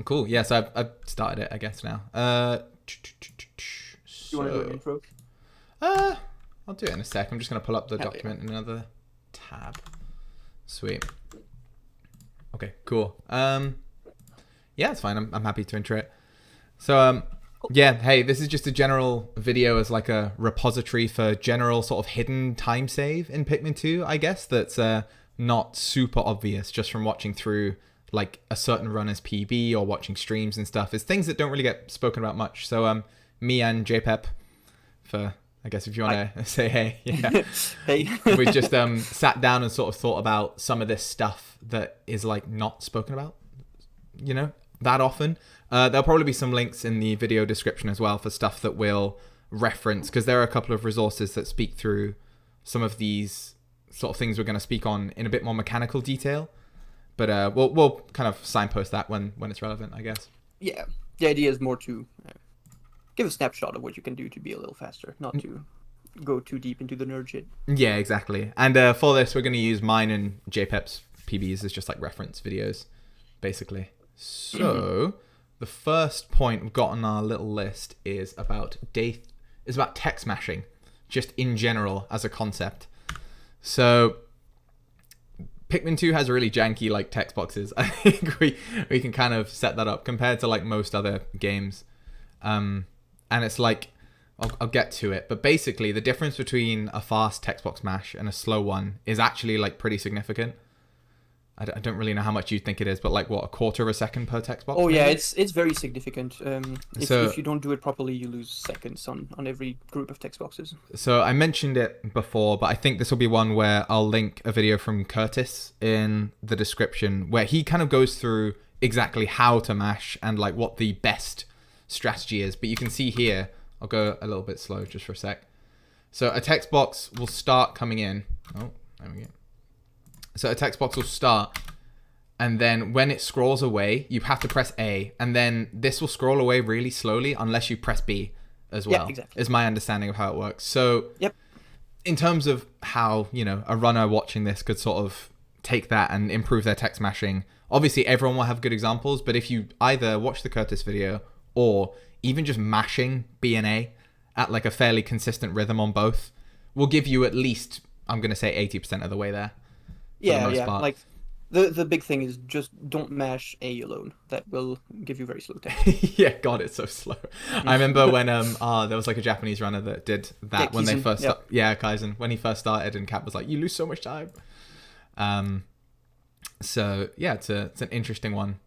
Cool. Yeah, so I've started it, I guess, now. You want to do an So, intro? I'll do it in a sec. I'm just going to pull up the Hell document in another tab. Sweet. Okay, cool. Yeah, it's fine. I'm happy to intro it. So, yeah, hey, this is just a general video as like a repository for general sort of hidden time save in Pikmin 2, I guess, that's not super obvious just from watching through like a certain runner's PB or watching streams and stuff. It's things that don't really get spoken about much. So, me and JPEP, for, I guess if you want to say hey, yeah. Hey. We just sat down and sort of thought about some of this stuff that is like not spoken about, you know, that often. There'll probably be some links in the video description as well for stuff that we'll reference, because there are a couple of resources that speak through some of these sort of things we're going to speak on in a bit more mechanical detail. But we'll kind of signpost that when it's relevant, I guess. Yeah, the idea is more to give a snapshot of what you can do to be a little faster, not to go too deep into the nerd shit. Yeah, exactly. And for this, we're going to use mine and JPEP's PBs as just like reference videos, basically. So the first point we've got on our little list is about text mashing, just in general as a concept. So Pikmin 2 has really janky like text boxes. I think we can kind of set that up compared to like most other games. And it's like, I'll get to it, but basically the difference between a fast text box mash and a slow one is actually like pretty significant. I don't really know how much you think it is, but like what, a quarter of a second per text box? Oh maybe? yeah, it's very significant. If you don't do it properly, you lose seconds on every group of text boxes. So I mentioned it before, but I think this will be one where I'll link a video from Curtis in the description where he kind of goes through exactly how to mash and like what the best strategy is. But you can see here, I'll go a little bit slow just for a sec. So a text box will start coming in. Oh, there we go. So a text box will start, and then when it scrolls away, you have to press A, and then this will scroll away really slowly unless you press B as well. Yeah, exactly. Is my understanding of how it works. So Yep. in terms of how, you know, a runner watching this could sort of take that and improve their text mashing, obviously everyone will have good examples, but if you either watch the Curtis video or even just mashing B and A at like a fairly consistent rhythm on both will give you at least, I'm going to say 80% of the way there. Yeah. Part. Like the big thing is just don't mash A alone. That will give you very slow text. Yeah, God, it's so slow. I remember when there was like a Japanese runner that did that when they first Kaizen, when he first started, and Cap was like, you lose so much time. So yeah, it's an interesting one.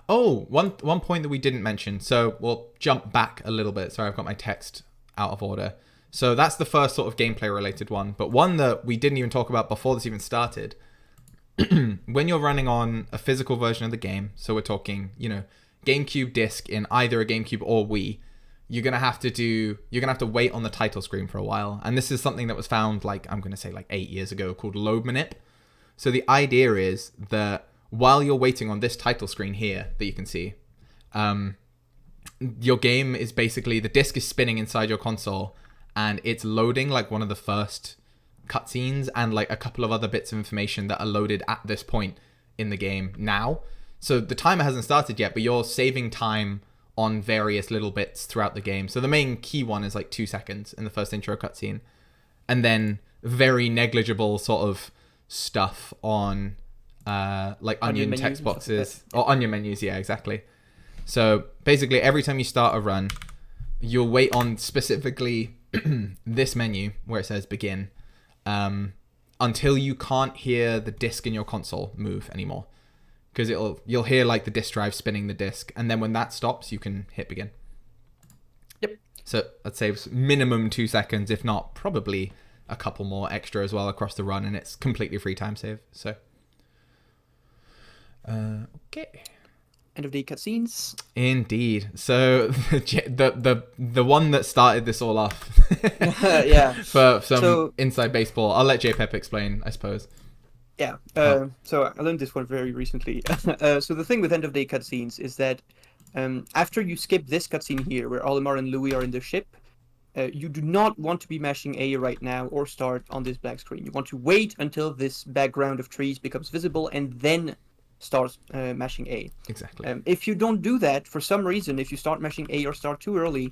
Oh, one point that we didn't mention. So we'll jump back a little bit. Sorry, I've got my text out of order. So that's the first sort of gameplay related one, but one that we didn't even talk about before this even started. When you're running on a physical version of the game, so we're talking, you know, GameCube disc in either a GameCube or Wii, you're gonna have to wait on the title screen for a while. And this is something that was found like, I'm gonna say like 8 years ago, called load manip. So the idea is that while you're waiting on this title screen here that you can see, your game is basically, the disc is spinning inside your console and it's loading like one of the first cutscenes and like a couple of other bits of information that are loaded at this point in the game now. So the timer hasn't started yet, but you're saving time on various little bits throughout the game. So the main key one is like 2 seconds in the first intro cutscene, and then very negligible sort of stuff on like onion text boxes or onion menus. Yeah, exactly. So basically every time you start a run, you'll wait on specifically this menu where it says begin, until you can't hear the disc in your console move anymore, because you'll hear like the disk drive spinning the disc, and then when that stops, you can hit begin. Yep. So that saves minimum 2 seconds, if not probably a couple more extra as well across the run, and it's completely free time save. So okay. End of the cutscenes. Indeed. So the one that started this all off, Yeah. for some inside baseball. I'll let JPEP explain, I suppose. Yeah. So I learned this one very recently. So the thing with end of day cutscenes is that after you skip this cutscene here, where Olimar and Louis are in the ship, you do not want to be mashing A right now or start on this black screen. You want to wait until this background of trees becomes visible and then start mashing A. Exactly. If you don't do that, for some reason, if you start mashing A or start too early,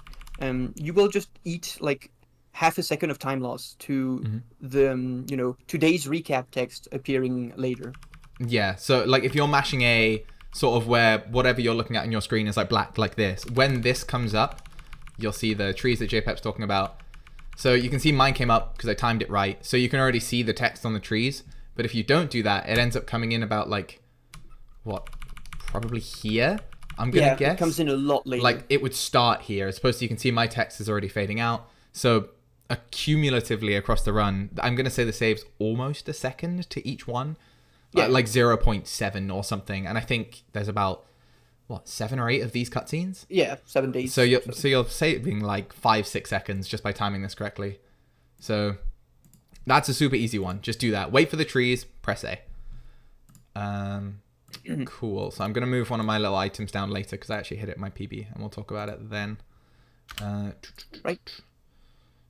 you will just eat like half a second of time loss to the today's recap text appearing later. Yeah, so like if you're mashing A, sort of where whatever you're looking at on your screen is like black like this, when this comes up, you'll see the trees that JPEG's talking about. So you can see mine came up because I timed it right. So you can already see the text on the trees. But if you don't do that, it ends up coming in about like, what, probably here, I'm going to guess. It comes in a lot later. Like it would start here. As opposed to you can see my text is already fading out. So cumulatively across the run, I'm going to say the save's almost a second to each one. Yeah. Like 0.7 or something. And I think there's about, what, 7 or 8 of these cutscenes? Yeah, 7 days. So you're saving like 5-6 seconds just by timing this correctly. So that's a super easy one. Just do that. Wait for the trees, press A. Cool. So I'm going to move one of my little items down later because I actually hit it in my PB and we'll talk about it then. Right.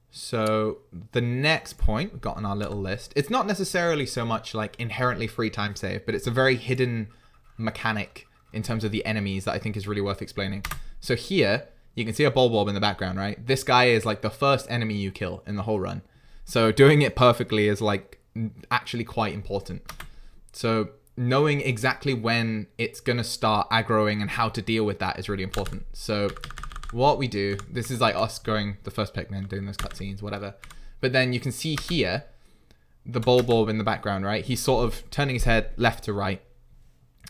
So the next point we've got on our little list, it's not necessarily so much like inherently free time save, but it's a very hidden mechanic in terms of the enemies that I think is really worth explaining. So here, you can see a Bulborb in the background, right? This guy is like the first enemy you kill in the whole run. So doing it perfectly is like actually quite important. So knowing exactly when it's going to start aggroing and how to deal with that is really important. So what we do, this is like us going the first Pikmin, doing those cutscenes, whatever. But then you can see here, the Bulborb in the background, right? He's sort of turning his head left to right.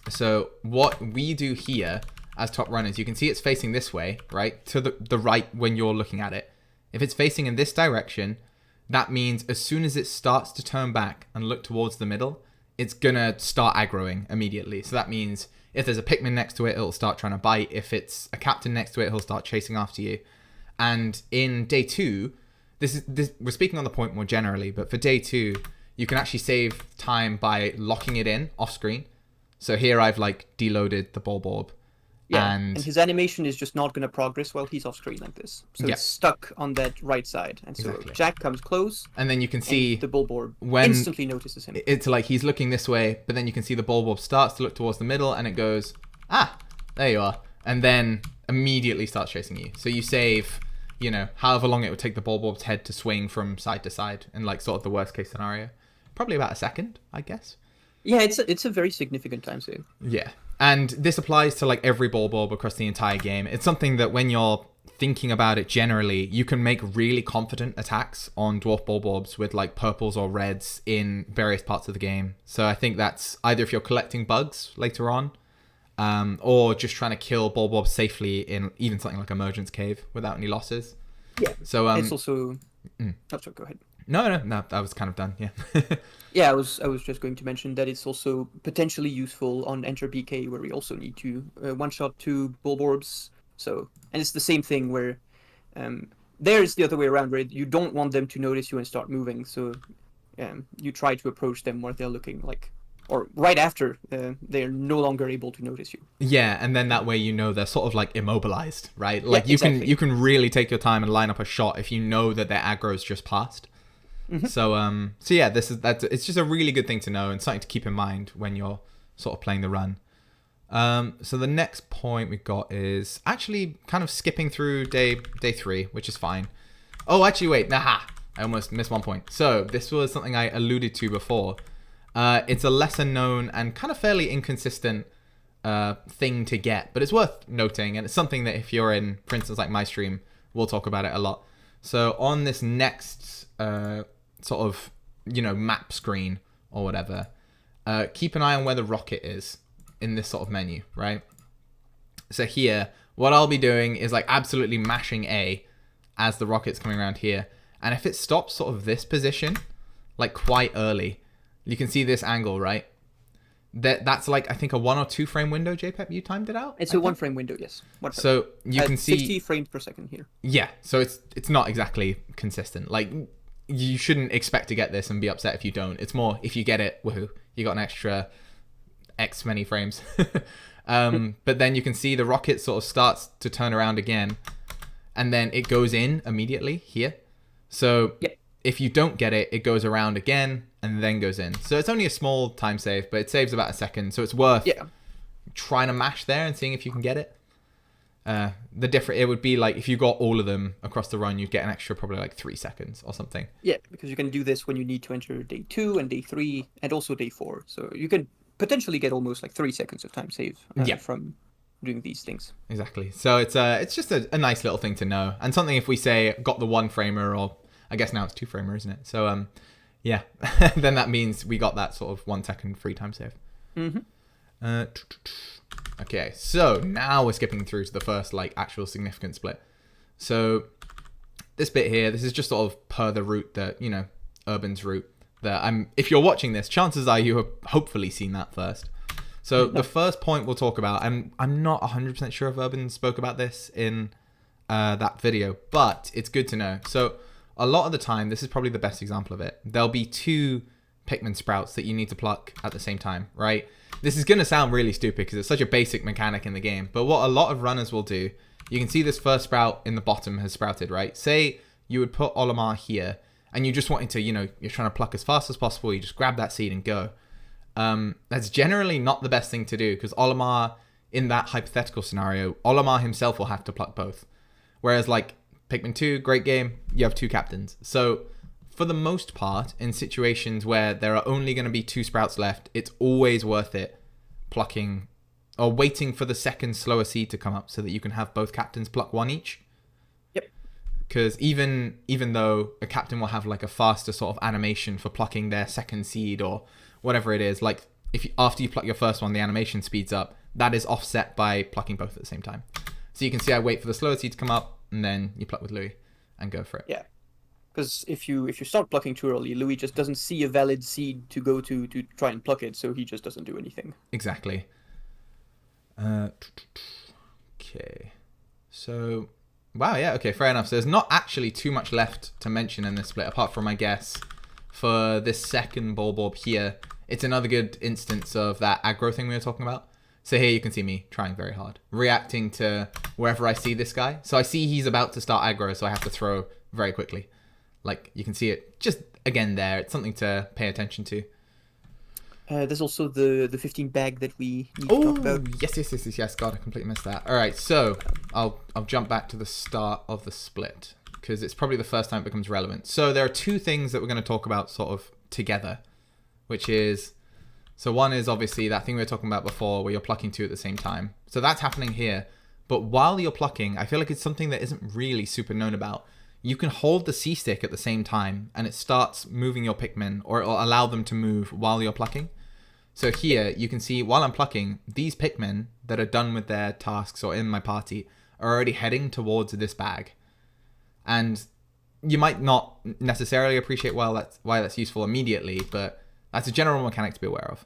So what we do here as top runners, you can see it's facing this way, right? To the right when you're looking at it. If it's facing in this direction, that means as soon as it starts to turn back and look towards the middle, it's gonna start aggroing immediately. So that means if there's a Pikmin next to it, it'll start trying to bite. If it's a captain next to it, he'll start chasing after you. And in day 2, this we're speaking on the point more generally, but for day 2, you can actually save time by locking it in off screen. So here I've like deloaded the Bulborb. Yeah, and his animation is just not going to progress while he's off screen like this. So it's stuck on that right side. And so Jack comes close. And then you can see the Bulborb when instantly notices him. It's like he's looking this way, but then you can see the Bulborb starts to look towards the middle and it goes, there you are. And then immediately starts chasing you. So you save, however long it would take the Bulborb's head to swing from side to side in like sort of the worst case scenario. Probably about a second, I guess. Yeah, it's a very significant time save. Yeah. And this applies to like every Bulborb across the entire game. It's something that when you're thinking about it generally, you can make really confident attacks on Dwarf Bulborbs with like purples or reds in various parts of the game. So I think that's either if you're collecting bugs later on, or just trying to kill Bulborbs safely in even something like Emergence Cave without any losses. Yeah. So it's also... Oh, sorry, go ahead. No, I was kind of done, yeah. Yeah, I was just going to mention that it's also potentially useful on Enter PK, where we also need to one-shot 2 Bulborbs. So, and it's the same thing where there's the other way around, where you don't want them to notice you and start moving. So you try to approach them where they're looking like, or right after they're no longer able to notice you. Yeah, and then that way they're sort of like immobilized, right? Like you can really take your time and line up a shot if you know that their aggro's just passed. Mm-hmm. So yeah, it's just a really good thing to know and something to keep in mind when you're sort of playing the run. So the next point we got is actually kind of skipping through day 3, which is fine. Oh, actually, wait, I almost missed one point. So this was something I alluded to before. It's a lesser known and kind of fairly inconsistent thing to get, but it's worth noting, and it's something that if you're in, for instance, like my stream, we'll talk about it a lot. So on this next sort of, map screen or whatever, keep an eye on where the rocket is in this sort of menu, right? So here, what I'll be doing is like absolutely mashing A as the rocket's coming around here. And if it stops sort of this position, like quite early, you can see this angle, right? That's like, I think a 1 or 2 frame window, JPEG, you timed it out? It's a 1 frame window, yes. So you can see 60 frames per second here. Yeah, so it's not exactly consistent. Like, you shouldn't expect to get this and be upset if you don't. It's more, if you get it, woohoo, you got an extra X many frames. But then you can see the rocket sort of starts to turn around again, and then it goes in immediately here. So if you don't get it, it goes around again and then goes in. So it's only a small time save, but it saves about a second. So it's worth trying to mash there and seeing if you can get it. It would be like if you got all of them across the run, you'd get an extra probably like 3 seconds or something. Yeah, because you can do this when you need to enter day 2 and day 3 and also day 4. So you can potentially get almost like 3 seconds of time save from doing these things. Exactly. So it's just a nice little thing to know, and something if we say got the 1 framer, or I guess now it's 2 framer, isn't it? So yeah, then that means we got that sort of 1 second free time save. Okay, so now we're skipping through to the first like actual significant split. So this bit here, this is just sort of per the route that, you know, Urban's route that if you're watching this, chances are you have hopefully seen that first. So the first point we'll talk about, and I'm not 100% sure if Urban spoke about this in that video, but it's good to know. So a lot of the time, this is probably the best example of it. There'll be 2 Pikmin sprouts that you need to pluck at the same time, right? This is going to sound really stupid because it's such a basic mechanic in the game. But what a lot of runners will do, you can see this first sprout in the bottom has sprouted, right? Say you would put Olimar here and you just wanted to, you know, you're trying to pluck as fast as possible. You just grab that seed and go. That's generally not the best thing to do because Olimar, in that hypothetical scenario, Olimar himself will have to pluck both. Whereas like Pikmin 2, great game, you have 2 captains. So for the most part, in situations where there are only going to be 2 sprouts left, it's always worth it plucking or waiting for the second slower seed to come up so that you can have both captains pluck 1 each. Yep. Because even though a captain will have like a faster sort of animation for plucking their second seed or whatever it is, like after you pluck your first one, the animation speeds up. That is offset by plucking both at the same time. So you can see I wait for the slower seed to come up and then you pluck with Louis and go for it. Yeah. Because if you start plucking too early, Louis just doesn't see a valid seed to go to try and pluck it, so he just doesn't do anything. Exactly. Okay. So, wow, yeah, okay, fair enough. So there's not actually too much left to mention in this split, apart from, I guess, for this second Bulborb here, it's another good instance of that aggro thing we were talking about. So here you can see me trying very hard, reacting to wherever I see this guy. So I see he's about to start aggro, so I have to throw very quickly. Like, you can see it just, again, there. It's something to pay attention to. There's also the 15 bag that we need to talk about. Yes. God, I completely missed that. All right, so I'll jump back to the start of the split because it's probably the first time it becomes relevant. So there are 2 things that we're going to talk about sort of together, which is... So one is obviously that thing we were talking about before where you're plucking 2 at the same time. So that's happening here. But while you're plucking, I feel like it's something that isn't really super known about. You can hold the C-stick at the same time and it starts moving your Pikmin, or it'll allow them to move while you're plucking. So here you can see while I'm plucking, these Pikmin that are done with their tasks or in my party are already heading towards this bag. And you might not necessarily appreciate why that's useful immediately, but that's a general mechanic to be aware of.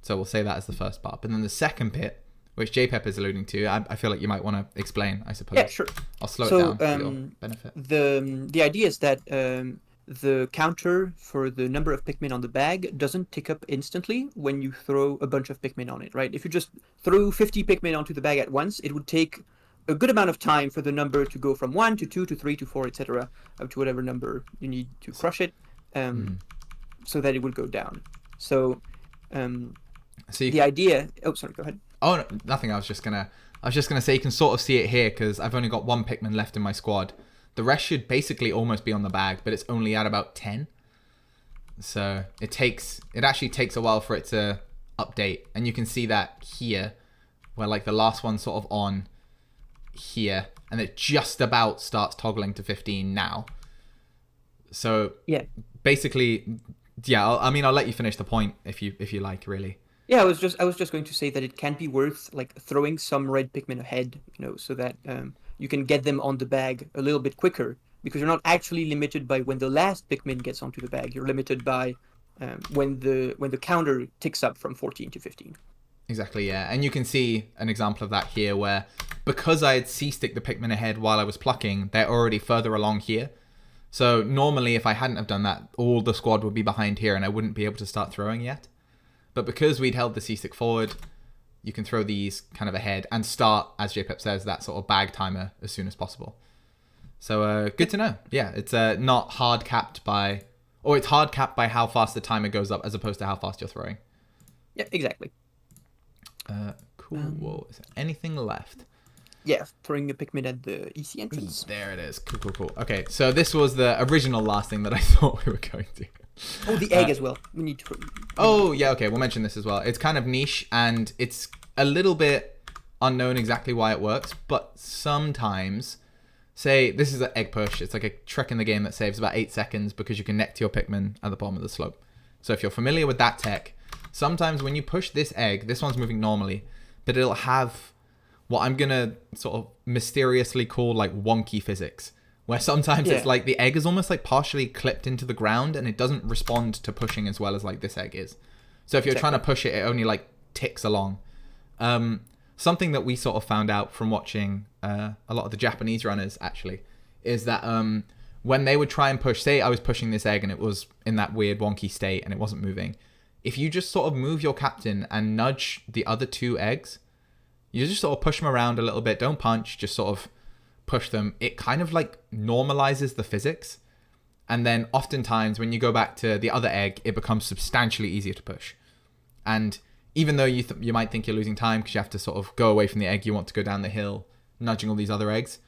So we'll say that as the first part. But then the second bit, which JPEP is alluding to, I feel like you might want to explain, I suppose. Yeah, sure. I'll slow it down for your benefit. The idea is that the counter for the number of Pikmin on the bag doesn't tick up instantly when you throw a bunch of Pikmin on it, right? If you just threw 50 Pikmin onto the bag at once, it would take a good amount of time for the number to go from 1 to 2 to 3 to 4, etc., up to whatever number you need to crush it, so that it would go down. So, the idea... Oh, sorry, go ahead. Oh, no, nothing. I was just gonna say you can sort of see it here because I've only got 1 Pikmin left in my squad. The rest should basically almost be on the bag, but it's only at about 10. So it actually takes a while for it to update, and you can see that here, where like the last one's sort of on here, and it just about starts toggling to 15 now. So yeah, basically, yeah. I'll let you finish the point if you like, really. Yeah, I was just going to say that it can be worth like throwing some red Pikmin ahead, so that you can get them on the bag a little bit quicker, because you're not actually limited by when the last Pikmin gets onto the bag. You're limited by when the counter ticks up from 14 to 15. Exactly, yeah. And you can see an example of that here where, because I had C-stick the Pikmin ahead while I was plucking, they're already further along here. So normally if I hadn't have done that, all the squad would be behind here and I wouldn't be able to start throwing yet. But because we'd held the C-stick forward, you can throw these kind of ahead and start, as JPEP says, that sort of bag timer as soon as possible. So good to know. Yeah, it's not hard capped by, or it's hard capped by how fast the timer goes up as opposed to how fast you're throwing. Yeah, exactly. Cool. Is there anything left? Yeah, throwing a Pikmin at the EC entrance. There it is. Cool. Okay, so this was the original last thing that I thought we were going to. Oh, the egg as well. We need to. Oh, yeah, okay, we'll mention this as well. It's kind of niche, and it's a little bit unknown exactly why it works, but sometimes, say, this is an egg push. It's like a trick in the game that saves about 8 seconds because you connect to your Pikmin at the bottom of the slope. So if you're familiar with that tech, sometimes when you push this egg, this one's moving normally, but it'll have what I'm going to sort of mysteriously call like wonky physics, where sometimes it's like the egg is almost like partially clipped into the ground and it doesn't respond to pushing as well as like this egg is. So if you're trying to push it, it only like ticks along. Something that we sort of found out from watching a lot of the Japanese runners actually is that when they would try and push, say I was pushing this egg and it was in that weird wonky state and it wasn't moving. If you just sort of move your captain and nudge the other 2 eggs, you just sort of push them around a little bit. Don't punch, just sort of push them. It kind of like normalizes the physics. And then oftentimes when you go back to the other egg, it becomes substantially easier to push. And even though you might think you're losing time because you have to sort of go away from the egg, you want to go down the hill, nudging all these other eggs,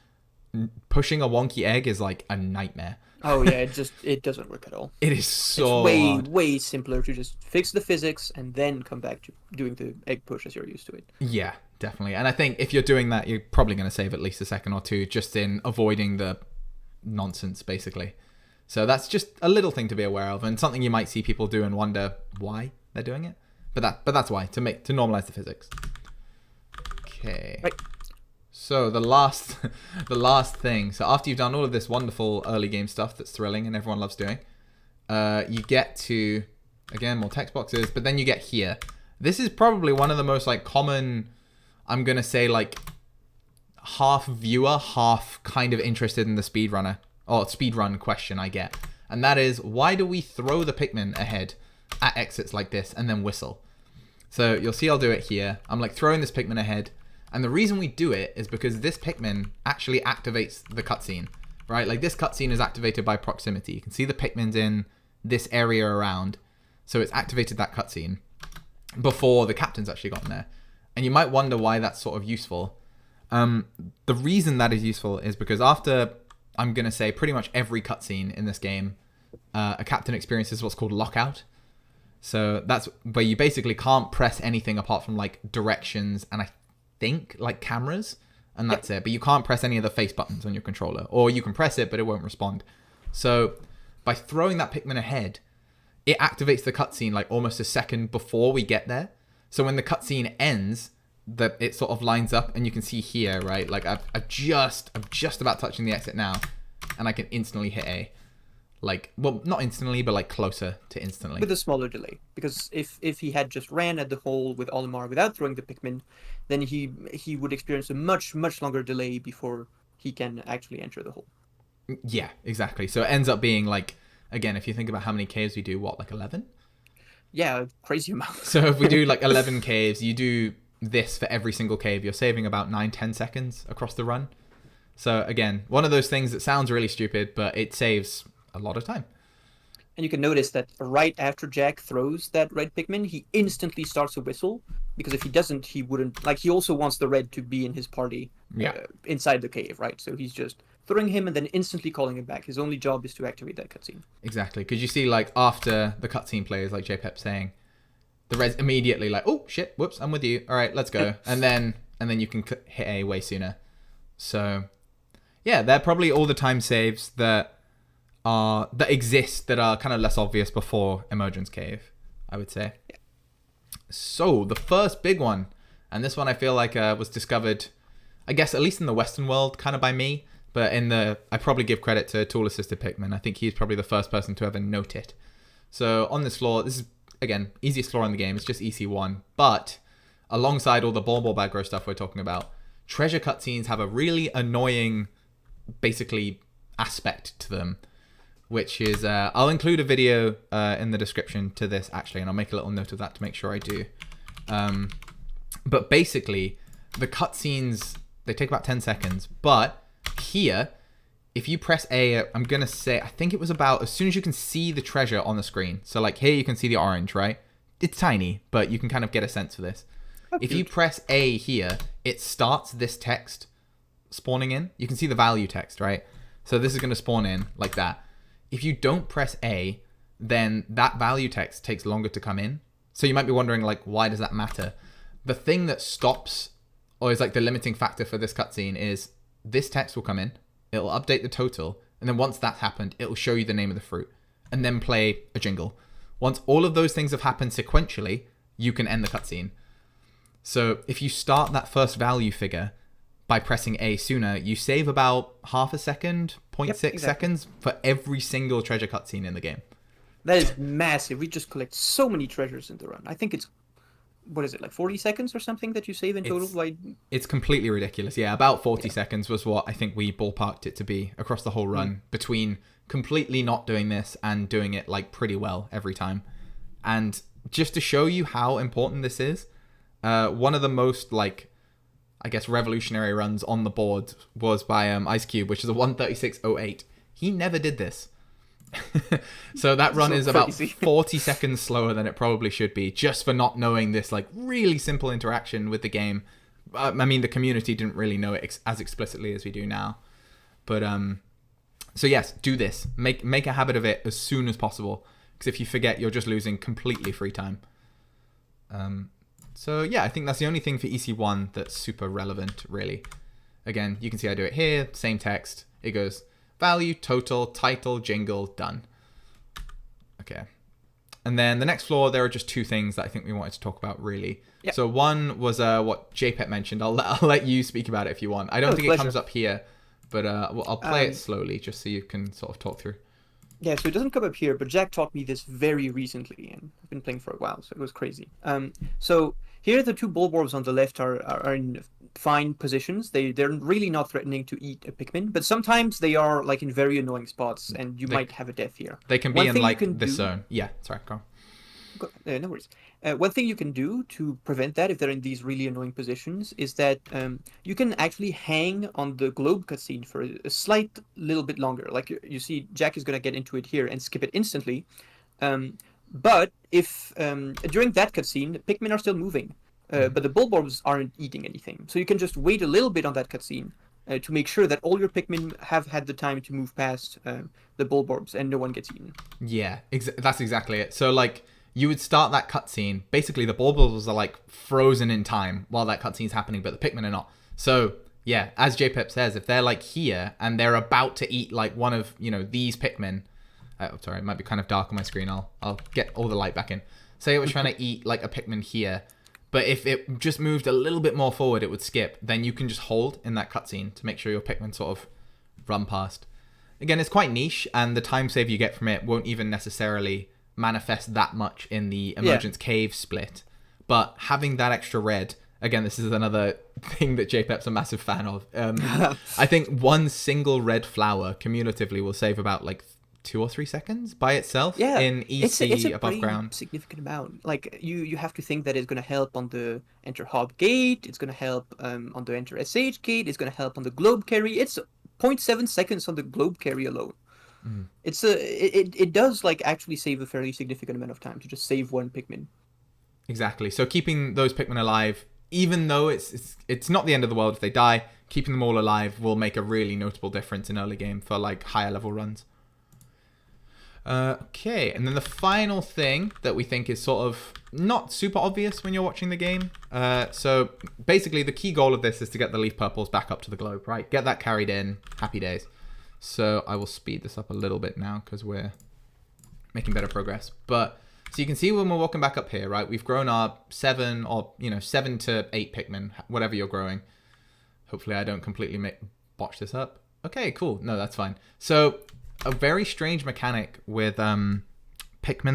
pushing a wonky egg is like a nightmare. Oh yeah, it doesn't work at all. It is so hard. Way simpler to just fix the physics and then come back to doing the egg push as you're used to it. Yeah, definitely. And I think if you're doing that, you're probably going to save at least a second or two just in avoiding the nonsense, basically. So that's just a little thing to be aware of and something you might see people do and wonder why they're doing it. But that's why, to normalize the physics. Okay. Right. So the last thing. So after you've done all of this wonderful early game stuff that's thrilling and everyone loves doing, you get to, again, more text boxes, but then you get here. This is probably one of the most like common, I'm gonna say like half viewer, half kind of interested in the speedrunner or speedrun question I get, and that is, why do we throw the Pikmin ahead at exits like this and then whistle? So you'll see I'll do it here. I'm like throwing this Pikmin ahead. And the reason we do it is because this Pikmin actually activates the cutscene, right? Like this cutscene is activated by proximity. You can see the Pikmin's in this area around. So it's activated that cutscene before the captain's actually gotten there. And you might wonder why that's sort of useful. The reason that is useful is because after, I'm going to say, pretty much every cutscene in this game, a captain experiences what's called lockout. So that's where you basically can't press anything apart from like directions and I think like cameras, and that's it. But you can't press any of the face buttons on your controller, or you can press it but it won't respond. So by throwing that Pikmin ahead, it activates the cutscene like almost a second before we get there. So when the cutscene ends, that it sort of lines up, and you can see here, right? Like I'm just about touching the exit now, and I can instantly hit A. Like, well, not instantly, but like closer to instantly. With a smaller delay, because if he had just ran at the hole with Olimar without throwing the Pikmin, then he would experience a much longer delay before he can actually enter the hole. Yeah, exactly. So it ends up being like, again, if you think about how many caves we do, what, like 11? Yeah, crazy amount. So if we do like 11 caves, you do this for every single cave, you're saving about 9-10 seconds across the run. So again, one of those things that sounds really stupid, but it saves a lot of time. And you can notice that right after Jack throws that red Pikmin, he instantly starts to whistle, because if he doesn't, he wouldn't. Like, he also wants the red to be in his party inside the cave, right? So he's just throwing him and then instantly calling him back. His only job is to activate that cutscene. Exactly, because you see, like, after the cutscene plays, like JPEP saying, the red's immediately like, oh shit, whoops, I'm with you. All right, let's go. and then you can hit A way sooner. So yeah, they're probably all the time saves that exist that are kind of less obvious before Imogen's Cave, I would say. Yeah. So the first big one, and this one I feel like was discovered, I guess at least in the Western world, kind of by me, but I probably give credit to Tool Assisted Pikmin. I think he's probably the first person to ever note it. So on this floor, this is again easiest floor in the game. It's just EC1, but alongside all the ball baggro stuff we're talking about, treasure cutscenes have a really annoying, basically, aspect to them. Which is, I'll include a video in the description to this, actually, and I'll make a little note of that to make sure I do. But basically, the cutscenes, they take about 10 seconds, but here, if you press A, I'm going to say, I think it was about as soon as you can see the treasure on the screen. So like here you can see the orange, right? It's tiny, but you can kind of get a sense for this. If you press A here, it starts this text spawning in. You can see the value text, right? So this is going to spawn in like that. If you don't press A, then that value text takes longer to come in. So you might be wondering, like, why does that matter? The thing that stops, or is like the limiting factor for this cutscene, is this text will come in, it'll update the total, and then once that's happened, it'll show you the name of the fruit, and then play a jingle. Once all of those things have happened sequentially, you can end the cutscene. So if you start that first value figure by pressing A sooner, you save about half a second, 0.6 seconds for every single treasure cutscene in the game. That is massive. We just collect so many treasures in the run. I think it's, what is it, like 40 seconds or something that you save in total? It's completely ridiculous. Yeah, about 40 seconds was what I think we ballparked it to be across the whole run, between completely not doing this and doing it like pretty well every time. And just to show you how important this is, one of the most like, I guess, revolutionary runs on the board was by Ice Cube, which is a 1:36.08. He never did this. So that run is about 40 seconds slower than it probably should be, just for not knowing this like really simple interaction with the game. I mean, the community didn't really know it as explicitly as we do now. But so yes, do this. Make a habit of it as soon as possible, because if you forget, you're just losing completely free time. So yeah, I think that's the only thing for EC1 that's super relevant, really. Again, you can see I do it here, same text. It goes value, total, title, jingle, done. Okay. And then the next floor, there are just two things that I think we wanted to talk about, really. Yep. So one was what JPET mentioned. I'll let you speak about it if you want. I don't think it comes up here, but I'll play it slowly just so you can sort of talk through. Yeah, so it doesn't come up here, but Jack taught me this very recently, and I've been playing for a while, so it was crazy. So here the two bulbarbs on the left are in fine positions. They're really not threatening to eat a Pikmin, but sometimes they are like in very annoying spots, and you might have a death here. They can be in like this zone. Yeah, sorry, go on. No worries. One thing you can do to prevent that if they're in these really annoying positions is that you can actually hang on the globe cutscene for a slight little bit longer. Like you see, Jack is going to get into it here and skip it instantly. But if during that cutscene, Pikmin are still moving, but the bulbarbs aren't eating anything. So you can just wait a little bit on that cutscene to make sure that all your Pikmin have had the time to move past the bulbarbs and no one gets eaten. Yeah, that's exactly it. So like, you would start that cutscene. Basically, the bulbarbs are like frozen in time while that cutscene's happening, but the Pikmin are not. So yeah, as JPEP says, if they're like here and they're about to eat like one of these Pikmin, sorry, it might be kind of dark on my screen. I'll get all the light back in. Say it was trying to eat like a Pikmin here, but if it just moved a little bit more forward, it would skip. Then you can just hold in that cutscene to make sure your Pikmin sort of run past. Again, it's quite niche, and the time save you get from it won't even necessarily manifest that much in the emergence cave split, but having that extra red, again, this is another thing that JPEP's a massive fan of. I think one single red flower cumulatively will save about like 2 or 3 seconds by itself in EC it's a above ground. Significant amount. Like you have to think that it's going to help on the enter hop gate, it's going to help on the enter SH gate, it's going to help on the globe carry. It's 0.7 seconds on the globe carry alone. It does like actually save a fairly significant amount of time to just save one Pikmin. Exactly. So keeping those Pikmin alive, even though it's not the end of the world if they die, keeping them all alive will make a really notable difference in early game for like higher level runs. Okay, and then the final thing that we think is sort of not super obvious when you're watching the game. So basically the key goal of this is to get the leaf purples back up to the globe, right? Get that carried in. Happy days. So I will speed this up a little bit now because we're making better progress. But so you can see when we're walking back up here, right? We've grown our 7 to 8 Pikmin, whatever you're growing. Hopefully I don't completely botch this up. Okay, cool. No, that's fine. So a very strange mechanic with Pikmin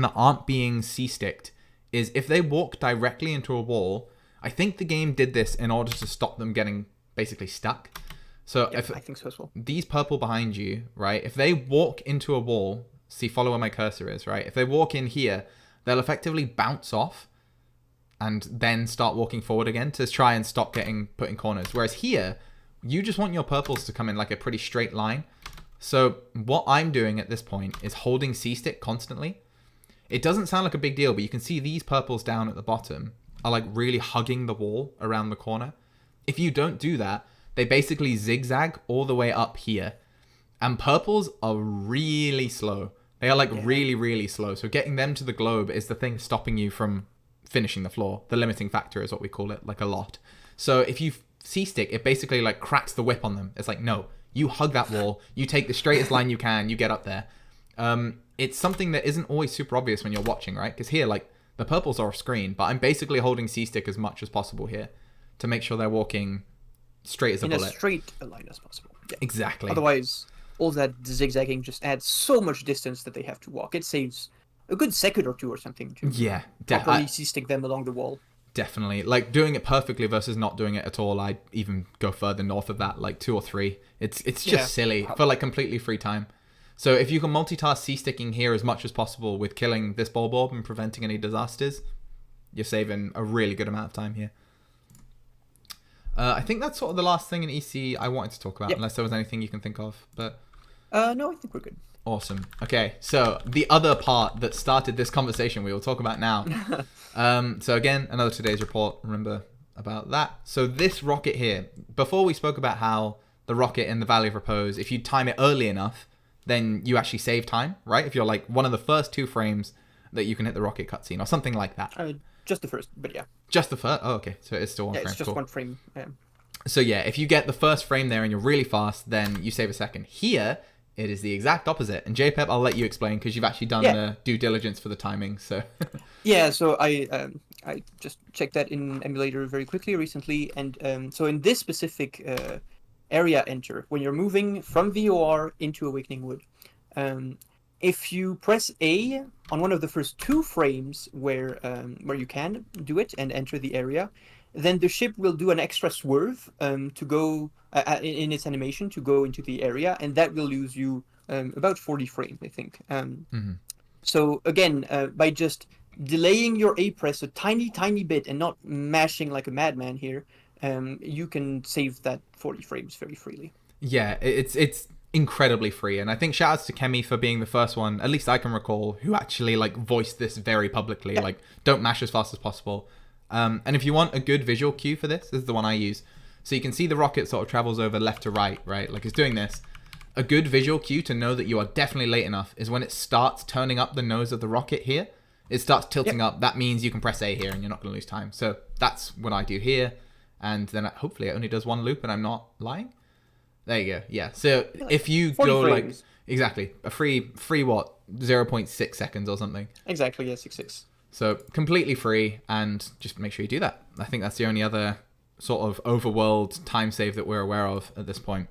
that aren't being C-sticked is if they walk directly into a wall, I think the game did this in order to stop them getting basically stuck. So I think so as well. These purple behind you, right? If they walk into a wall, see, follow where my cursor is, right? If they walk in here, they'll effectively bounce off and then start walking forward again to try and stop getting put in corners. Whereas here, you just want your purples to come in like a pretty straight line. So what I'm doing at this point is holding C-stick constantly. It doesn't sound like a big deal, but you can see these purples down at the bottom are like really hugging the wall around the corner. If you don't do that, they basically zigzag all the way up here. And purples are really slow. They are like really, really slow. So getting them to the globe is the thing stopping you from finishing the floor. The limiting factor is what we call it, like a lot. So if you C-stick, it basically like cracks the whip on them. It's like, no, you hug that wall. You take the straightest line you can. You get up there. It's something that isn't always super obvious when you're watching, right? Because here, like, the purples are off screen, but I'm basically holding C-stick as much as possible here to make sure they're walking straight as a bullet. In as straight a line as possible. Yeah. Exactly. Otherwise, all that zigzagging just adds so much distance that they have to walk. It saves a good second or two or something to properly C-stick them along the wall. Definitely. Like, doing it perfectly versus not doing it at all, I'd even go further north of that, like 2 or 3. It's just silly for, like, completely free time. So if you can multitask C-sticking here as much as possible with killing this bulb orb and preventing any disasters, you're saving a really good amount of time here. I think that's sort of the last thing in EC I wanted to talk about, unless there was anything you can think of. But no, I think we're good. Awesome. Okay, so the other part that started this conversation we will talk about now. So again, another today's report. Remember about that. So this rocket here, before we spoke about how the rocket in the Valley of Repose, if you time it early enough, then you actually save time, right? If you're like one of the first 2 frames that you can hit the rocket cutscene or something like that. Just the first, but yeah. Just the first? Oh, okay. So it's still 1 frame. It's just cool. 1 frame. Yeah. So yeah, if you get the first frame there and you're really fast, then you save a second. Here, it is the exact opposite. And JPEP, I'll let you explain because you've actually done the due diligence for the timing. So yeah, so I just checked that in emulator very quickly recently, and so in this specific area enter, when you're moving from VOR into Awakening Wood, if you press A on one of the first 2 frames where you can do it and enter the area, then the ship will do an extra swerve to go in its animation to go into the area, and that will lose you about 40 frames, I think. So again, by just delaying your A press a tiny bit and not mashing like a madman here, you can save that 40 frames very freely. Yeah, it's incredibly free, and I think shout outs to Kemi for being the first one, at least I can recall, who actually like voiced this very publicly. Like, don't mash as fast as possible. And if you want a good visual cue for this is the one I use. So you can see the rocket sort of travels over left to right, like it's doing this. A good visual cue to know that you are definitely late enough is when it starts turning up the nose of the rocket here. It starts tilting up. That means you can press A here and you're not going to lose time. So that's what I do here. And then hopefully it only does 1 loop and I'm not lying. There you go. Yeah. So if you go frames. Like, exactly, a free what, 0.6 seconds or something. Exactly, yeah, 6.6. So completely free, and just make sure you do that. I think that's the only other sort of overworld time save that we're aware of at this point.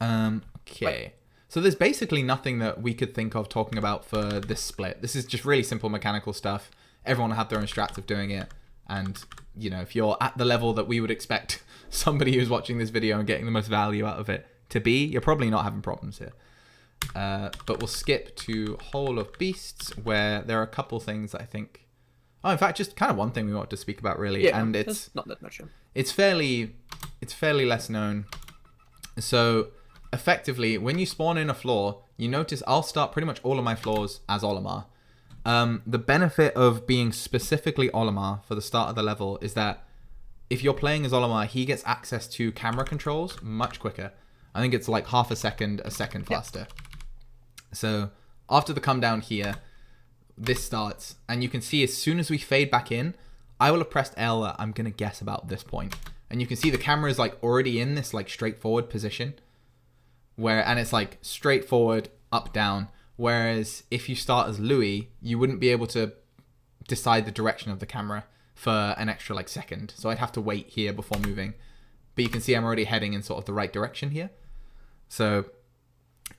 Okay. Right. So there's basically nothing that we could think of talking about for this split. This is just really simple mechanical stuff. Everyone will have their own strats of doing it. And, you know, if you're at the level that we would expect somebody who's watching this video and getting the most value out of it to be, you're probably not having problems here. But we'll skip to Hall of Beasts, where there are a couple things that I think... Oh, in fact, just kind of one thing we want to speak about, really. Yeah, and it's not that much. It's fairly less known. So, effectively, when you spawn in a floor, you notice I'll start pretty much all of my floors as Olimar. The benefit of being specifically Olimar for the start of the level is that if you're playing as Olimar, he gets access to camera controls much quicker. I think it's like half a second faster. So after the come down here, this starts, and you can see as soon as we fade back in, I will have pressed L, I'm going to guess about this point. And you can see the camera is like already in this like straightforward position, and it's like straightforward, up, down. Whereas if you start as Louis, you wouldn't be able to decide the direction of the camera for an extra like second. So I'd have to wait here before moving. But you can see I'm already heading in sort of the right direction here. So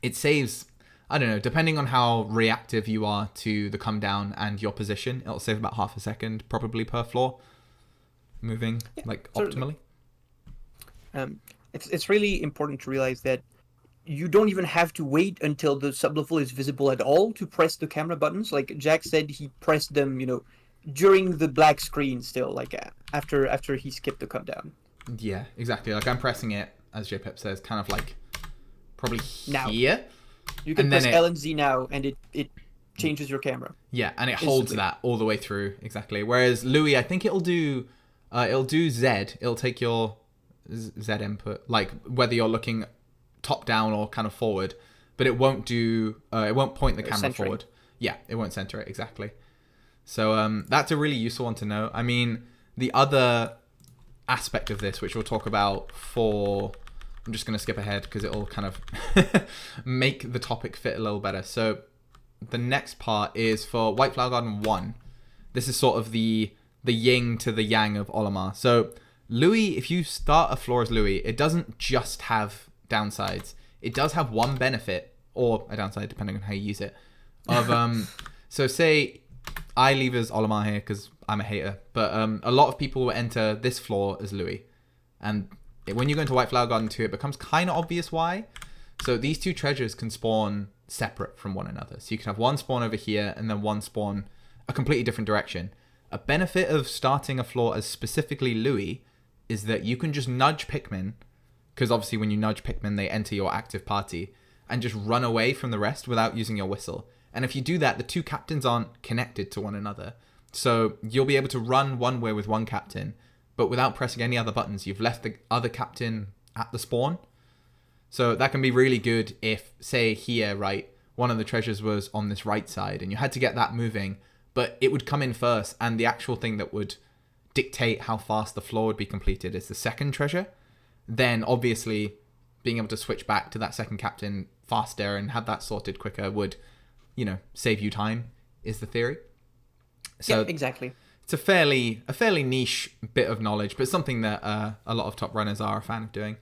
it saves, I don't know, depending on how reactive you are to the come down and your position, it'll save about half a second probably per floor moving like optimally. It's really important to realize that you don't even have to wait until the sublevel is visible at all to press the camera buttons. Like Jack said, he pressed them, during the black screen still, like after he skipped the come down. Yeah, exactly. Like I'm pressing it, as JPEP says, kind of like probably Now. here. You can And press then L and Z now, and it changes your camera. Yeah, and it holds Instantly. that all the way through, exactly. Whereas Louis, I think it'll do Z. It'll take your Z input, like whether you're looking top down or kind of forward, but it won't point the camera Centering. forward. Yeah, it won't center it, exactly. So that's a really useful one to know. I mean, the other aspect of this, which we'll talk about I'm just going to skip ahead because it'll kind of make the topic fit a little better. So the next part is for White Flower Garden 1. This is sort of the yin to the yang of Olimar. So Louis, if you start a floor as Louis, it doesn't just have downsides. It does have one benefit, or a downside, depending on how you use it. So say I leave as Olimar here because I'm a hater, but a lot of people will enter this floor as Louis. And when you go into White Flower Garden 2, it becomes kind of obvious why. So these two treasures can spawn separate from one another. So you can have one spawn over here and then one spawn a completely different direction. A benefit of starting a floor as specifically Louis is that you can just nudge Pikmin, because obviously when you nudge Pikmin, they enter your active party, and just run away from the rest without using your whistle. And if you do that, the two captains aren't connected to one another. So you'll be able to run one way with one captain, but without pressing any other buttons, you've left the other captain at the spawn. So that can be really good if, say here, right, one of the treasures was on this right side and you had to get that moving, but it would come in first, and the actual thing that would dictate how fast the floor would be completed is the second treasure. Then obviously being able to switch back to that second captain faster and have that sorted quicker would, save you time, is the theory. So yeah, exactly. It's a fairly niche bit of knowledge, but something that a lot of top runners are a fan of doing.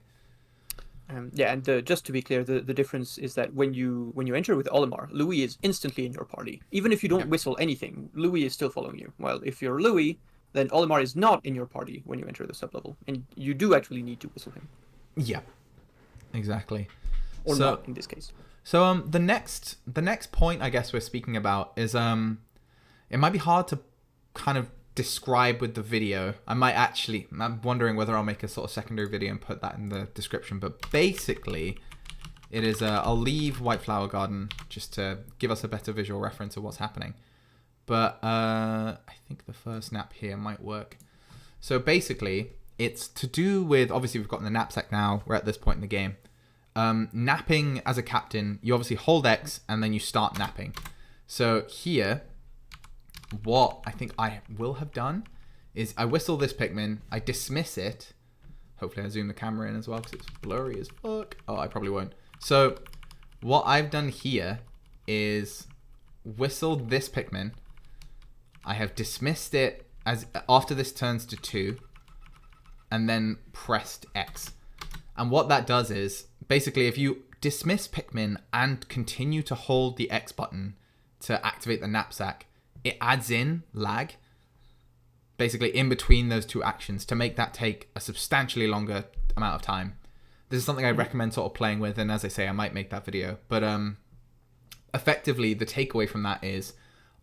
Just to be clear, the difference is that when you enter with Olimar, Louis is instantly in your party. Even if you don't whistle anything, Louis is still following you. While if you're Louis, then Olimar is not in your party when you enter the sublevel, and you do actually need to whistle him. Yeah, exactly. Or not in this case. So the next point I guess we're speaking about is it might be hard to kind of describe with the video. I'm wondering whether I'll make a sort of secondary video and put that in the description, but basically it is I'll leave White Flower Garden just to give us a better visual reference of what's happening, but I think the first nap here might work. So basically it's to do with, obviously we've got the knapsack now, we're at this point in the game. Napping as a captain, you obviously hold X and then you start napping. So here, what I think I will have done is I whistle this Pikmin, I dismiss it. Hopefully I zoom the camera in as well because it's blurry as fuck. Oh, I probably won't. So what I've done here is whistled this Pikmin. I have dismissed it as after this turns to 2 and then pressed X. And what that does is basically if you dismiss Pikmin and continue to hold the X button to activate the knapsack, it adds in lag basically in between those two actions to make that take a substantially longer amount of time. This is something I recommend sort of playing with, and as I say, I might make that video. But effectively, the takeaway from that is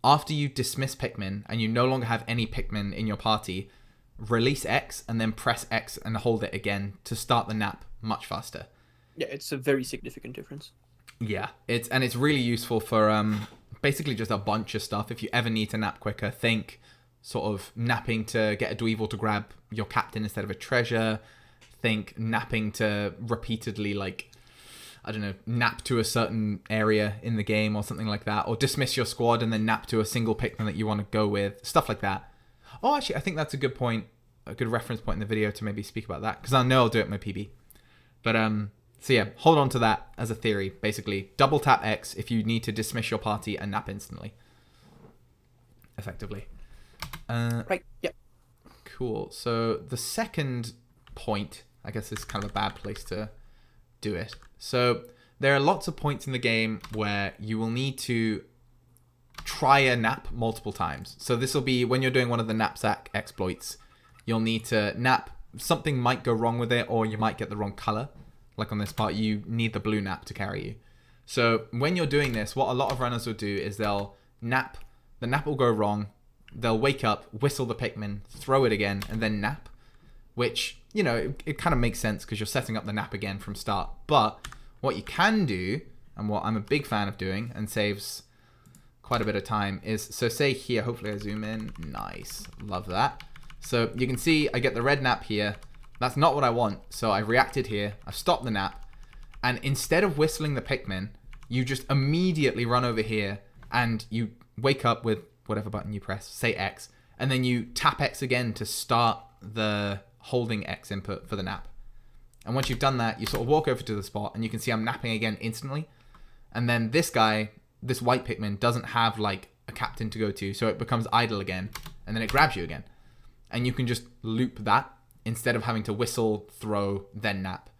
after you dismiss Pikmin and you no longer have any Pikmin in your party, release X and then press X and hold it again to start the nap much faster. Yeah, it's a very significant difference. Yeah, it's really useful for basically just a bunch of stuff. If you ever need to nap quicker, think sort of napping to get a Dweevil to grab your captain instead of a treasure. Think napping to repeatedly, like, I don't know, nap to a certain area in the game or something like that. Or dismiss your squad and then nap to a single Pikmin that you want to go with. Stuff like that. Oh, actually, I think that's a good point, a good reference point in the video to maybe speak about that. Because I know I'll do it in my PB. But, so yeah, hold on to that as a theory. Basically, double tap X if you need to dismiss your party and nap instantly. Effectively. Right, yeah. Cool. So the second point, I guess this is kind of a bad place to do it. So there are lots of points in the game where you will need to try a nap multiple times. So this will be when you're doing one of the knapsack exploits. You'll need to nap. Something might go wrong with it, or you might get the wrong color. Like on this part, you need the blue nap to carry you. So when you're doing this, what a lot of runners will do is they'll nap. The nap will go wrong. They'll wake up, whistle the Pikmin, throw it again, and then nap. Which, you know, it kind of makes sense because you're setting up the nap again from start. But What you can do, and what I'm a big fan of doing, and saves quite a bit of time, is, so say here, hopefully I zoom in. Nice. Love that. So you can see I get the red nap here. That's not what I want. So I reacted here. I've stopped the nap. And instead of whistling the Pikmin, you just immediately run over here and you wake up with whatever button you press, say X, and then you tap X again to start the holding X input for the nap. And once you've done that, you sort of walk over to the spot and you can see I'm napping again instantly. And then this guy, this white Pikmin, doesn't have like a captain to go to, so it becomes idle again, and then it grabs you again. And you can just loop that instead of having to whistle, throw, then nap.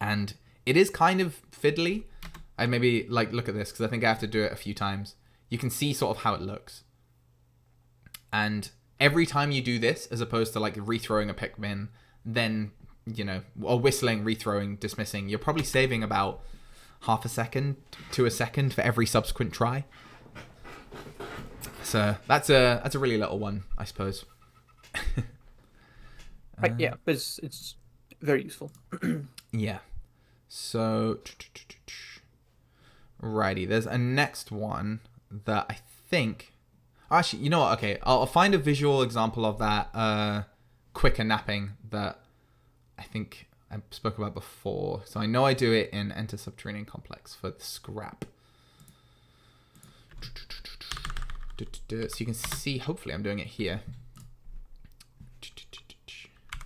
And it is kind of fiddly. I maybe like look at this because I think I have to do it a few times. You can see sort of how it looks. And every time you do this, as opposed to like rethrowing a Pikmin, then, you know, or whistling, rethrowing, dismissing, you're probably saving about half a second to a second for every subsequent try. So that's a really little one, I suppose. Right, yeah, but it's very useful. Yeah. So, righty, there's a next one that I think... Actually, you know what? Okay, I'll find a visual example of that quicker napping that I think I spoke about before. So I know I do it in Enter Subterranean Complex for the scrap. So you can see, hopefully I'm doing it here.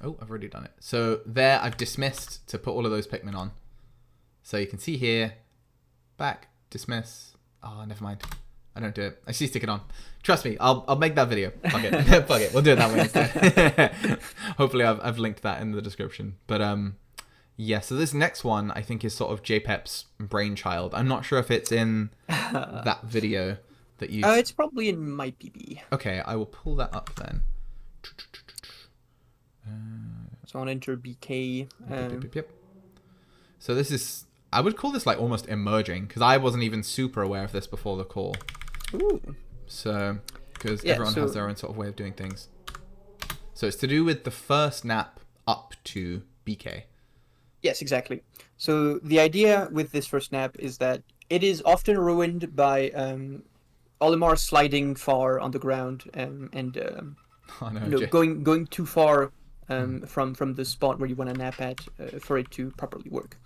Oh, I've already done it. So there, I've dismissed to put all of those Pikmin on. So you can see here, back, dismiss. Oh, never mind. I don't do it. I see stick it on. Trust me, I'll make that video. Fuck it. Fuck it. We'll do it that way instead. Hopefully I've linked that in the description. But yeah, so this next one I think is sort of JPEP's brainchild. I'm not sure if it's in that video that you... It's probably in my PB. Okay, I will pull that up then. So on enter BK. Yep. So this is, I would call this like almost emerging, because I wasn't even super aware of this before the call. Ooh. So, because everyone has their own sort of way of doing things. So it's to do with the first nap up to BK. Yes, exactly. So the idea with this first nap is that it is often ruined by Olimar sliding far on the ground and Oh, no, you know, going too far from the spot where you want to nap at for it to properly work.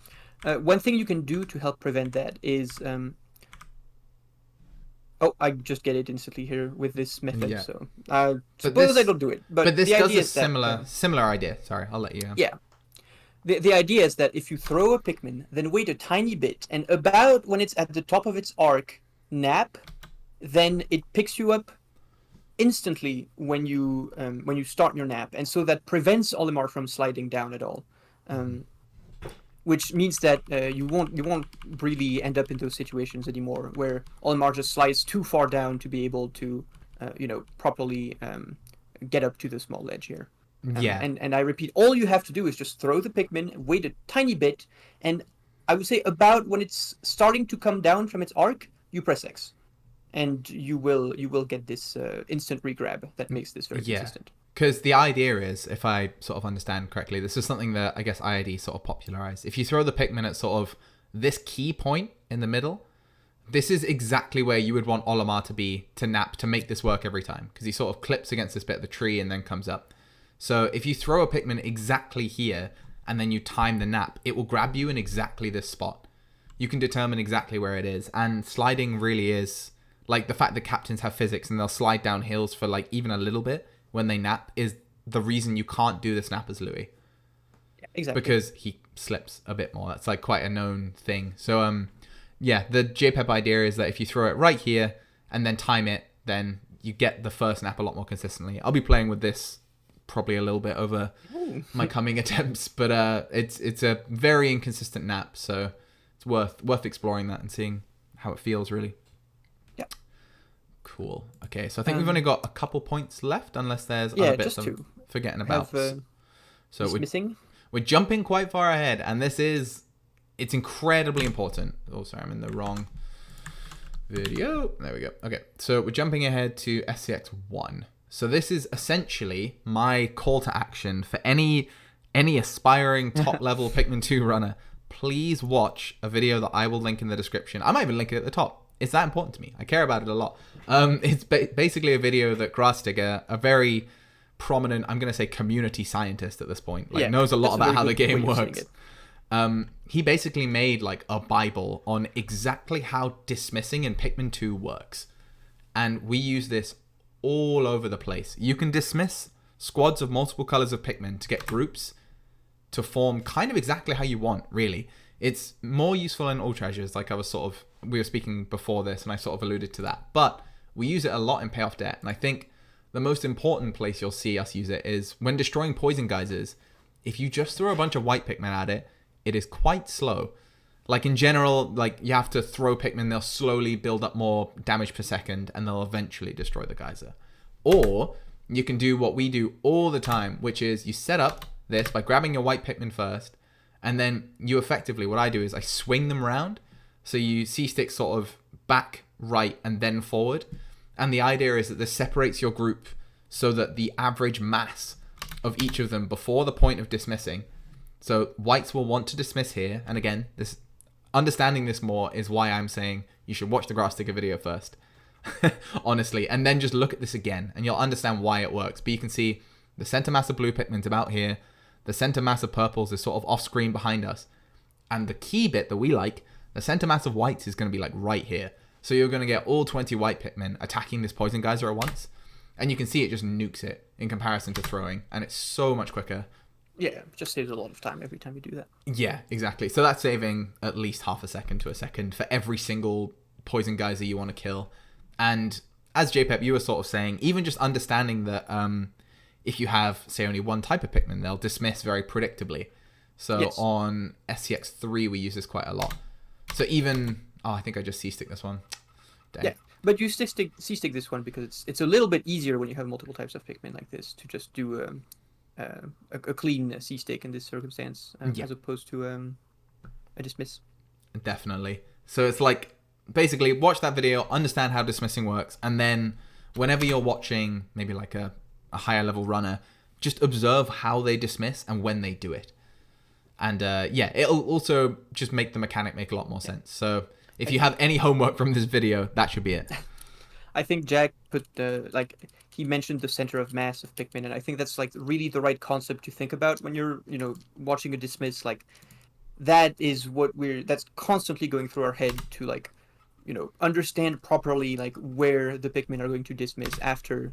One thing you can do to help prevent that is... Oh, I just get it instantly here with this method, Yeah. so I suppose I don't do it. But this the does idea a is that, similar idea. Sorry, I'll let you. Yeah. The idea is that if you throw a Pikmin, then wait a tiny bit, and about when it's at the top of its arc, nap, then it picks you up instantly when you start your nap, and so that prevents Olimar from sliding down at all. Which means that you won't really end up in those situations anymore where Olimar just slides too far down to be able to, properly get up to the small ledge here. Yeah. And I repeat, all you have to do is just throw the Pikmin, wait a tiny bit, and I would say about when it's starting to come down from its arc, you press X, and you will get this instant regrab that makes this very consistent. Because the idea is, if I sort of understand correctly, this is something that I guess IID sort of popularized. If you throw the Pikmin at sort of this key point in the middle, this is exactly where you would want Olimar to be to nap to make this work every time. Because he sort of clips against this bit of the tree and then comes up. So if you throw a Pikmin exactly here and then you time the nap, it will grab you in exactly this spot. You can determine exactly where it is. And sliding really is, like the fact that captains have physics and they'll slide down hills for like even a little bit when they nap is the reason you can't do the snap as Louis. Yeah, exactly. Because he slips a bit more. That's like quite a known thing. So yeah, the JPEG idea is that if you throw it right here and then time it, then you get the first nap a lot more consistently. I'll be playing with this probably a little bit over my coming attempts, but it's a very inconsistent nap, so it's worth exploring that and seeing how it feels, really. Yeah. Cool. Okay, so I think we've only got a couple points left, unless there's other bits I'm forgetting about. So we're jumping quite far ahead, and it's incredibly important. Oh, sorry, I'm in the wrong video. There we go. Okay, so we're jumping ahead to SCX1. So this is essentially my call to action for any aspiring top level Pikmin 2 runner. please watch a video that I will link in the description. I might even link it at the top. It's that important to me. I care about it a lot. It's basically a video that Grassdigger, a very prominent, I'm going to say community scientist at this point, like knows a lot about how the game works. He basically made like a Bible on exactly how dismissing in Pikmin 2 works. And we use this all over the place. You can dismiss squads of multiple colors of Pikmin to get groups to form kind of exactly how you want, really. It's more useful in all treasures, like we were speaking before this, and I sort of alluded to that. But we use it a lot in Payoff Debt, and I think the most important place you'll see us use it is when destroying poison geysers. If you just throw a bunch of white Pikmin at it, it is quite slow. Like in general, like you have to throw Pikmin, they'll slowly build up more damage per second, and they'll eventually destroy the geyser. Or you can do what we do all the time, which is you set up this by grabbing your white Pikmin first, and then you effectively, what I do is I swing them around. So you C-stick sort of back, right, and then forward. And the idea is that this separates your group so that the average mass of each of them before the point of dismissing. So whites will want to dismiss here. And again, this understanding this more is why I'm saying you should watch the Grassdigger video first. Honestly. And then just look at this again and you'll understand why it works. But you can see the center mass of blue Pikmin's about here. The center mass of purples is sort of off screen behind us. And the key bit that we like, the center mass of whites is going to be like right here. So you're going to get all 20 white Pikmin attacking this poison geyser at once. And you can see it just nukes it in comparison to throwing. And it's so much quicker. Yeah, it just saves a lot of time every time you do that. Yeah, exactly. So that's saving at least half a second to a second for every single poison geyser you want to kill. And as JPEP, you were sort of saying, even just understanding that if you have, say, only one type of Pikmin, they'll dismiss very predictably. So yes. On SCX3, we use this quite a lot. So even... Oh, I think I just C-stick this one. Dang. Yeah, but you C-stick this one because it's a little bit easier when you have multiple types of Pikmin like this to just do a clean C-stick in this circumstance as opposed to a dismiss. Definitely. So it's like, basically, watch that video, understand how dismissing works, and then whenever you're watching maybe like a higher level runner, just observe how they dismiss and when they do it. And it'll also just make the mechanic make a lot more sense. So if you have any homework from this video, that should be it. I think Jack put he mentioned the center of mass of Pikmin, and I think that's like really the right concept to think about when you're watching a dismiss. Like that is that's constantly going through our head to understand properly like where the Pikmin are going to dismiss after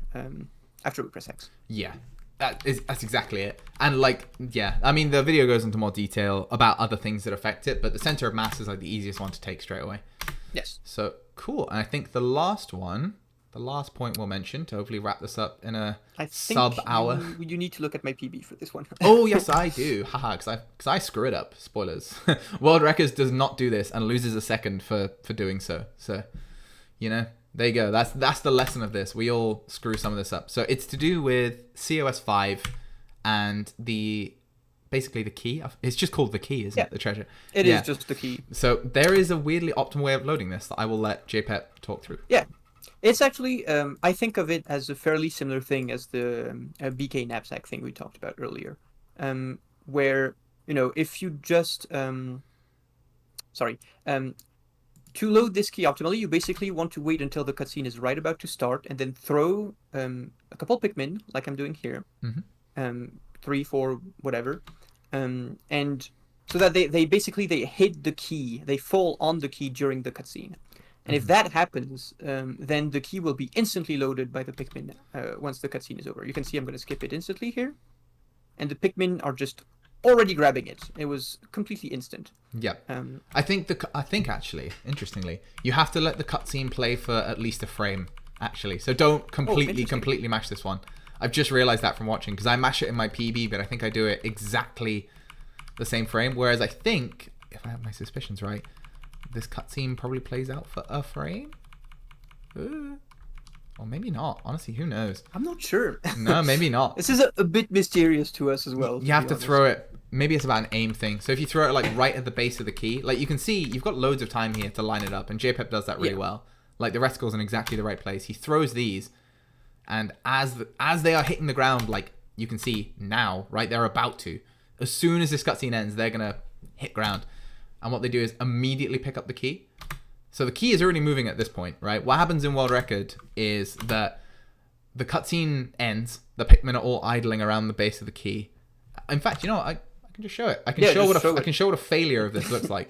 we press X. Yeah. That's exactly it. And I mean, the video goes into more detail about other things that affect it, but the center of mass is like the easiest one to take straight away. Yes. So cool. And I think the last point we'll mention to hopefully wrap this up in a sub-hour. You need to look at my PB for this one. Oh, yes, I do. Haha, because I screw it up. Spoilers. World Records does not do this and loses a second for doing so. So, there you go. That's the lesson of this. We all screw some of this up. So it's to do with COS 5 and basically the key. It's just called the key, isn't it? The treasure. It is just the key. So there is a weirdly optimal way of loading this that I will let JPET talk through. Yeah. It's actually, I think of it as a fairly similar thing as the BK knapsack thing we talked about earlier. Where, if you just, to load this key optimally, you basically want to wait until the cutscene is right about to start and then throw a couple Pikmin, like I'm doing here, 3, 4, whatever, and so that they basically hit the key, they fall on the key during the cutscene. And if that happens, then the key will be instantly loaded by the Pikmin once the cutscene is over. You can see I'm going to skip it instantly here, and the Pikmin are just already grabbing it. It was completely instant. Yeah. I think actually, interestingly, you have to let the cutscene play for at least a frame, actually. So don't completely mash this one. I've just realized that from watching, because I mash it in my PB, but I think I do it exactly the same frame. Whereas I think, if I have my suspicions right, this cutscene probably plays out for a frame? Or maybe not. Honestly, who knows? I'm not sure. No, maybe not. This is a bit mysterious to us as well. You have to throw it. Maybe it's about an aim thing. So if you throw it like right at the base of the key, like you can see, you've got loads of time here to line it up, and JPEP does that really well. Like the reticle's in exactly the right place. He throws these, and as they are hitting the ground, like you can see now, right? They're about to. As soon as this cutscene ends, they're gonna hit ground. and what they do is immediately pick up the key. So the key is already moving at this point, right? What happens in World Record is that the cutscene ends, the Pikmin are all idling around the base of the key. In fact, I can just show it. I can show what a failure of this looks like.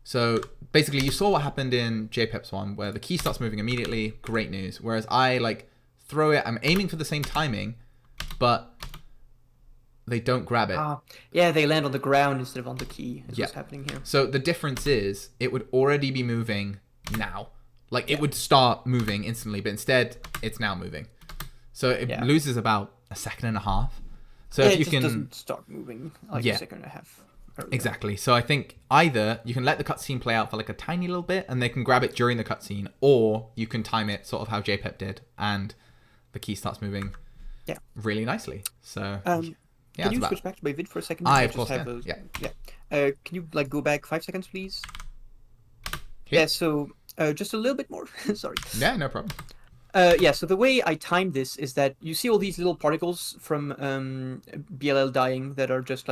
So basically, you saw what happened in JPEP's one, where the key starts moving immediately. Great news. Whereas I throw it. I'm aiming for the same timing, but they don't grab it. Yeah, they land on the ground instead of on the key. Is what's happening here. So the difference is it would already be moving now. It would start moving instantly, but instead it's now moving. So it loses about a second and a half. So if you can doesn't start moving a second and a half. Earlier. Exactly. So I think either you can let the cutscene play out for a tiny little bit and they can grab it during the cutscene, or you can time it sort of how JPEP did and the key starts moving really nicely. So can you switch back to my vid for a second? Of course can. Can you go back 5 seconds, please? Okay. Yeah, so just a little bit more. Sorry. Yeah, no problem. So the way I timed this is that you see all these little particles from BLL dying that are just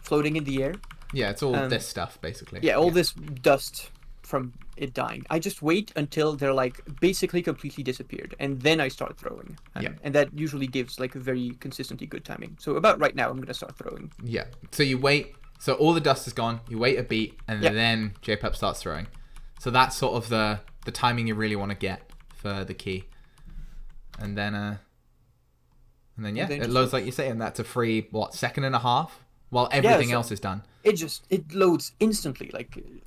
floating in the air. Yeah, it's all this stuff basically. Yeah, all this dust from it dying. I just wait until they're basically completely disappeared, and then I start throwing. And that usually gives a very consistently good timing. So about right now, I'm gonna start throwing. Yeah. So you wait. So all the dust is gone. You wait a beat, and then JPEP starts throwing. So that's sort of the timing you really want to get for the key. And then it loads like you say, and that's a free second and a half while everything else is done. It loads instantly.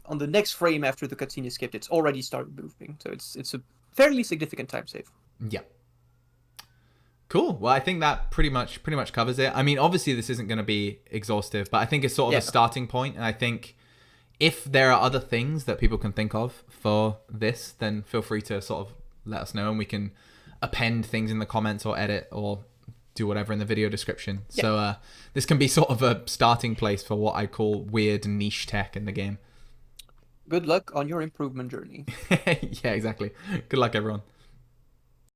On the next frame after the cutscene is skipped, it's already started moving. So it's a fairly significant time save. Yeah. Cool. Well, I think that pretty much covers it. I mean, obviously this isn't going to be exhaustive, but I think it's sort of a starting point. And I think if there are other things that people can think of for this, then feel free to sort of let us know, and we can append things in the comments or edit or do whatever in the video description. Yeah. So this can be sort of a starting place for what I call weird niche tech in the game. Good luck on your improvement journey. Yeah, exactly. Good luck, everyone.